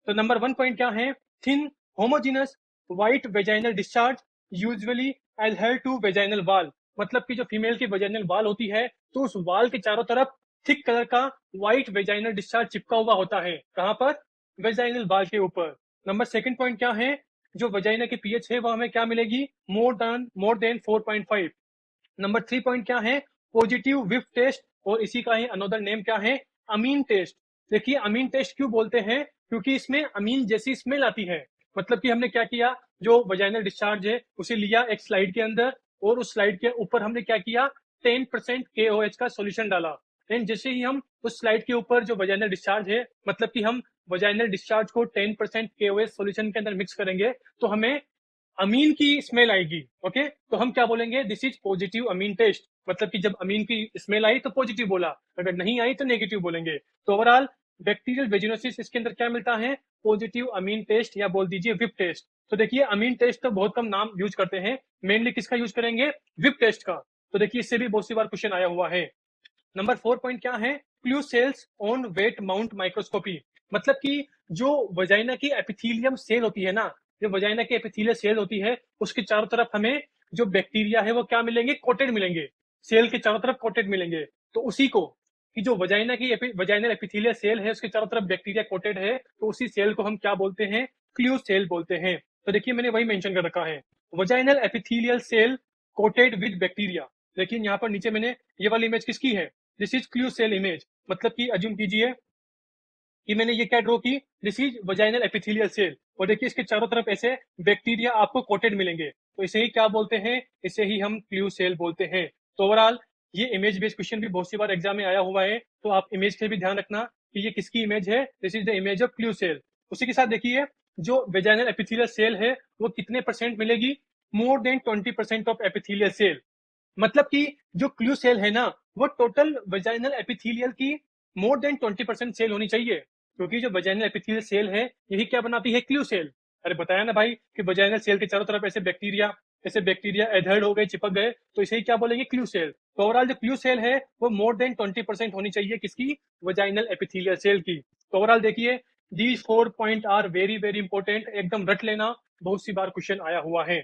तो number 1 point क्या है? Thin homogeneous white vaginal discharge usually adhere to vaginal wall. मतलब कि जो फीमेल की वेजाइनल वॉल होती है तो उस वॉल के चारों तरफ थिक कलर का व्हाइट वेजाइनल डिस्चार्ज चिपका हुआ होता है। कहां पर? वेजाइनल वॉल के ऊपर। नंबर सेकंड पॉइंट क्या है? जो वजाइना की पीएच है वह हमें क्या मिलेगी? More then 4.5। नंबर 3 पॉइंट क्या है? पॉजिटिव विफ टेस्ट, और इसी का ही अनदर नेम क्या है? अमीन टेस्ट। देखिए अमीन टेस्ट क्यों बोलते हैं? क्योंकि इसमें अमीन जैसी स्मेल आती है। मतलब कि हमने क्या किया, जो वजाइनल डिस्चार्ज है उसे लिया एक स्लाइड के अंदर, और उस स्लाइड के ऊपर हमने क्या किया, 10% KOH का सॉल्यूशन डाला। एंड जैसे ही हम उस स्लाइड के ऊपर जो वजाइनल डिस्चार्ज है, मतलब कि हम वजाइनल डिस्चार्ज को 10% KOH सॉल्यूशन के अंदर मिक्स करेंगे, तो हमें अमीन की स्मेल आएगी। ओके, तो हम क्या बोलेंगे? This is positive amine test. मतलब कि जब अमीन की स्मेल आई तो पॉजिटिव बोला, अगर नहीं आई तो नेगेटिव बोलेंगे। तो ओवरऑल बैक्टीरियल वेजिनोसिस इसके अंदर क्या मिलता है? पॉजिटिव अमीन टेस्ट, या बोल दीजिए विप टेस्ट। तो देखिए अमीन टेस्ट तो बहुत कम नाम यूज करते हैं, मेनली किसका यूज करेंगे? विप टेस्ट का। तो देखिए इससे भी बहुत सी बार क्वेश्चन आया हुआ है। नंबर 4 पॉइंट क्या है? Clue cells on wet mount microscopy. मतलब कि जो वजाइना की एपिथीलियम सेल होती है ना, जो वजाइना की एपिथीलियल सेल होती है, उसके चारों तरफ हमें जो बैक्टीरिया है वो क्या मिलेंगे? कोटेड मिलेंगे। सेल के चारों तरफ कोटेड मिलेंगे। तो उसी को, कि जो वजाइना की वजाइनल एपिथीलियल सेल है उसके चारों तरफ बैक्टीरिया कोटेड है, तो उसी सेल को हम क्या बोलते हैं? क्ल्यू सेल बोलते हैं। तो देखिए मैंने वही मेंशन कर रखा है, vaginal epithelial cell coated with bacteria. लेकिन यहाँ पर नीचे मैंने ये वाली इमेज किसकी है? This is clue cell image. मतलब कि अज्यूम कीजिए कि मैंने ये क्या ड्रॉ की, this is vaginal epithelial cell, और देखिए इसके चारों तरफ ऐसे बैक्टीरिया आपको कोटेड मिलेंगे, तो इसे ही क्या बोलते हैं? इसे ही हम क्ल्यू सेल बोलते हैं। तो ओवरऑल ये इमेज बेस्ड क्वेश्चन भी बहुत सी बार एग्जाम में आया हुआ है, तो आप इमेज के भी ध्यान रखना कि ये किसकी इमेज है। This is the image of clue cell. उसी के साथ देखिए जो वेजाइनल एपिथेलियल सेल है वो कितने परसेंट मिलेगी? More than 20% of epithelial cell. मतलब कि जो क्ल्यू सेल है ना, वो टोटल वेजाइनल एपिथेलियल की मोर देन 20% सेल होनी चाहिए, क्योंकि जो वेजाइनल एपिथेलियल सेल है यही क्या बनाती है? Clue cell. अरे बताया ना भाई कि वेजाइनल सेल के चारों तरफ ऐसे बैक्टीरिया एडहर्ड हो गए, चिपक गए, तो इसे ही क्या बोलेंगे? Clue cell. तो ओवरऑल जो क्ल्यू सेल है वो मोर देन 20% होनी चाहिए किसकी? वेजाइनल एपिथेलियल सेल की। तो ओवरऑल देखिए these 4 point are very very important, एकदम रट लेना, बहुत सी बार क्वेश्चन आया हुआ है।